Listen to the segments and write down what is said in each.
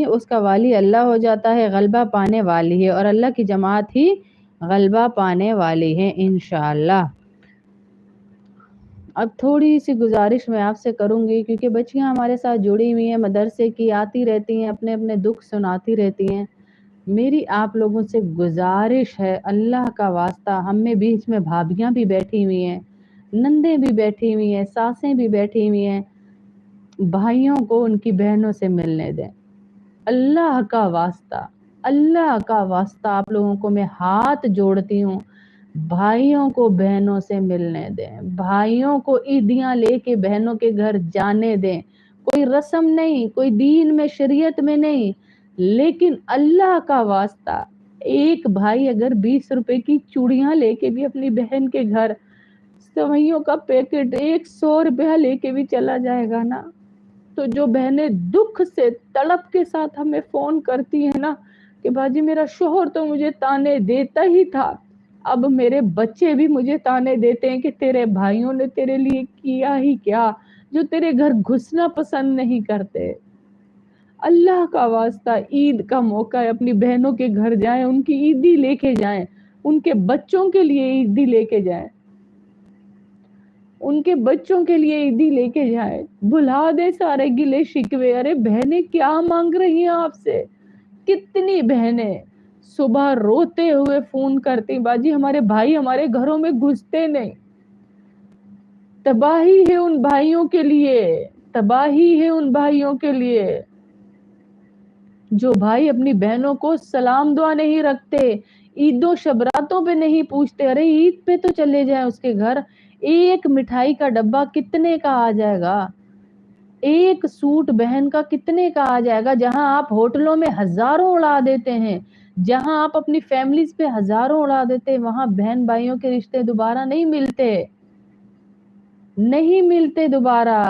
اس کا والی اللہ ہو جاتا ہے، غلبہ پانے والی ہے، اور اللہ کی جماعت ہی غلبہ پانے والی ہے انشاءاللہ۔ اب تھوڑی سی گزارش میں آپ سے کروں گی، کیونکہ بچیاں ہمارے ساتھ جڑی ہوئی ہیں، مدرسے کی آتی رہتی ہیں، اپنے اپنے دکھ سناتی رہتی ہیں۔ میری آپ لوگوں سے گزارش ہے، اللہ کا واسطہ، ہم میں بیچ میں بھابیاں بھی بیٹھی ہوئی ہیں، نندیں بھی بیٹھی ہوئی ہیں، ساسیں بھی بیٹھی ہوئی ہیں، بھائیوں کو ان کی بہنوں سے ملنے دیں۔ اللہ کا واسطہ، اللہ کا واسطہ آپ لوگوں کو میں ہاتھ جوڑتی ہوں، بھائیوں کو بہنوں سے ملنے دیں، بھائیوں کو عیدیاں لے کے بہنوں کے گھر جانے دیں۔ کوئی رسم نہیں، کوئی دین میں شریعت میں نہیں، لیکن اللہ کا واسطہ ایک بھائی اگر 20 روپے کی چوڑیاں لے کے بھی اپنی بہن کے گھر سوئیوں کا پیکٹ 100 روپیہ لے کے بھی چلا جائے گا نا، تو جو بہنیں دکھ سے تڑپ کے ساتھ ہمیں فون کرتی ہیں نا کہ باجی میرا شوہر تو مجھے تانے دیتا ہی تھا، اب میرے بچے بھی مجھے تانے دیتے ہیں کہ تیرے بھائیوں نے تیرے لیے کیا ہی کیا جو تیرے گھر گھسنا پسند نہیں کرتے۔ اللہ کا واسطہ عید کا موقع ہے، اپنی بہنوں کے گھر جائیں، ان کی عیدی لے کے جائیں، ان کے بچوں کے لیے عیدی لے کے جائیں، ان کے بچوں کے لیے عیدی لے کے جائیں، بھلا دے سارے گلے شکوے۔ ارے بہنیں کیا مانگ رہی ہیں آپ سے؟ کتنی بہنیں صبح روتے ہوئے فون کرتی، باجی ہمارے بھائی ہمارے گھروں میں گھستے نہیں۔ تباہی ہے ان بھائیوں کے لیے، تباہی ہے ان بھائیوں کے لیے جو بھائی اپنی بہنوں کو سلام دعا نہیں رکھتے، عید و شبراتوں پہ نہیں پوچھتے۔ ارے عید پہ تو چلے جائیں اس کے گھر، ایک مٹھائی کا ڈبہ کتنے کا آ جائے گا، ایک سوٹ بہن کا کتنے کا آ جائے گا، جہاں آپ ہوٹلوں میں ہزاروں اڑا دیتے ہیں، جہاں آپ اپنی فیملیز پہ ہزاروں اڑا دیتے ہیں، وہاں بہن بھائیوں کے رشتے دوبارہ نہیں ملتے، نہیں ملتے دوبارہ،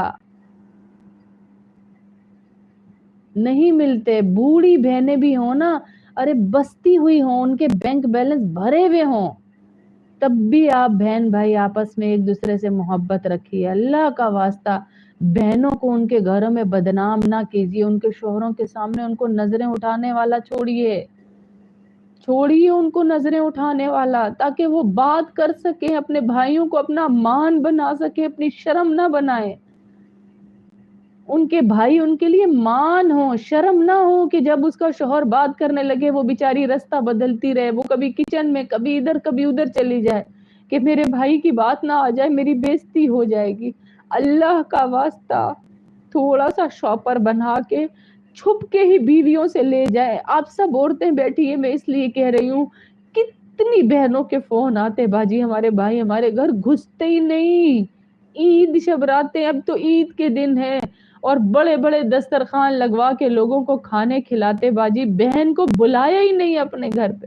نہیں ملتے۔ بوڑھی بہنیں بھی ہوں نا، ارے بستی ہوئی ہوں، ان کے بینک بیلنس بھرے ہوئے ہوں، تب بھی آپ بہن بھائی آپس میں ایک دوسرے سے محبت رکھیے۔ اللہ کا واسطہ بہنوں کو ان کے گھروں میں بدنام نہ کیجیے، ان کے شوہروں کے سامنے ان کو نظریں اٹھانے والا چھوڑیے، چھوڑیے ان کو نظریں اٹھانے والا، تاکہ وہ بات کر سکیں، اپنے بھائیوں کو اپنا مان بنا سکیں، اپنی شرم نہ بنائیں، ان کے بھائی ان کے لیے مان ہو، شرم نہ ہو کہ جب اس کا شوہر بات کرنے لگے وہ بیچاری رستہ بدلتی رہے، وہ کبھی کچن میں کبھی ادھر کبھی ادھر چلی جائے کہ میرے بھائی کی بات نہ آ جائے، میری بےزتی ہو جائے گی۔ اللہ کا واسطہ تھوڑا سا شاپر بنا کے چھپ کے ہی بیویوں سے لے جائے۔ آپ سب عورتیں بیٹھی ہیں، میں اس لیے کہہ رہی ہوں، کتنی بہنوں کے فون آتے، باجی ہمارے بھائی ہمارے گھر گھستے ہی نہیں، عید شبراتیں، اب تو عید کے دن ہے اور بڑے بڑے دسترخوان لگوا کے لوگوں کو کھانے کھلاتے، باجی بہن کو بلایا ہی نہیں اپنے گھر پہ۔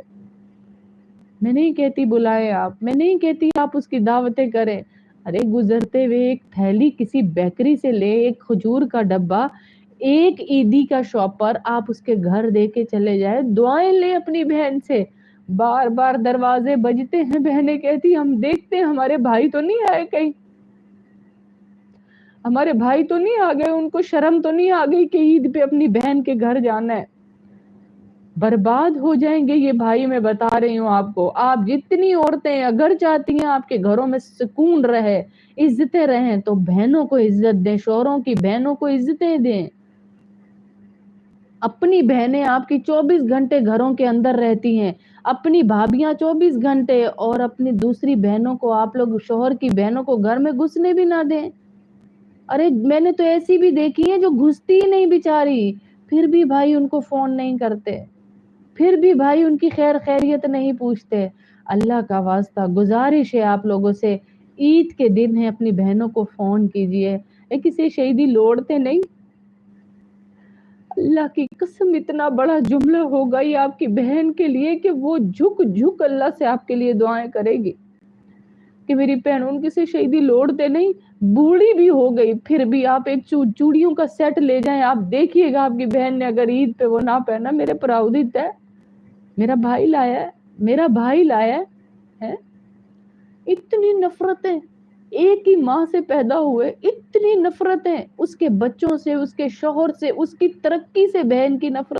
میں نہیں کہتی بلائے آپ، میں نہیں کہتی آپ اس کی دعوتیں کریں، ارے گزرتے ہوئے ایک تھیلی کسی بیکری سے لے، ایک کھجور کا ڈبہ، ایک عیدی کا شاپر آپ اس کے گھر دے کے چلے جائے، دعائیں لے اپنی بہن سے۔ بار بار دروازے بجتے ہیں، بہنیں کہتی ہم دیکھتے ہیں ہمارے بھائی تو نہیں آئے کہیں، ہمارے بھائی تو نہیں آ گئے، ان کو شرم تو نہیں آ گئی کہ عید پہ اپنی بہن کے گھر جانا ہے۔ برباد ہو جائیں گے یہ بھائی، میں بتا رہی ہوں آپ کو۔ آپ جتنی عورتیں اگر چاہتی ہیں آپ کے گھروں میں سکون رہے، عزتیں رہیں، تو بہنوں کو عزت دیں، شوہروں کی بہنوں کو عزتیں دیں۔ اپنی بہنیں آپ کی 24 گھنٹے گھروں کے اندر رہتی ہیں، اپنی بھابیاں 24 گھنٹے، اور اپنی دوسری بہنوں کو آپ لوگ شوہر کی بہنوں کو گھر میں گھسنے بھی نہ دیں۔ ارے میں نے تو ایسی بھی دیکھی ہے جو گھستی ہی نہیں بیچاری، پھر بھی بھائی ان کو فون نہیں کرتے، پھر بھی بھائی ان کی خیر خیریت نہیں پوچھتے۔ اللہ کا واسطہ گزارش ہے آپ لوگوں سے، عید کے دن ہے اپنی بہنوں کو فون کیجئے، کسی شہیدی لوڑتے نہیں۔ اللہ کی قسم اتنا بڑا جملہ ہوگا یہ آپ کی بہن کے لیے کہ وہ جھک جھک اللہ سے آپ کے لیے دعائیں کرے گی کہ میری بہن، ان کسی شہیدی لوڑتے نہیں، بوڑھی بھی ہو گئی پھر بھی آپ ایک چوڑیوں کا سیٹ لے جائیں، آپ دیکھیے گا آپ کی بہن نے اگر عید پہ وہ نہ پہنا، میرے پراؤدیت ہے، میرا بھائی لایا ہے، میرا بھائی لایا ہے۔ اتنی نفرتیں، ایک ہی ماں سے پیدا ہوئے، اتنی نفرتیں، اس کے بچوں سے، اس کے شوہر سے، اس کی ترقی سے بہن کی نفرت۔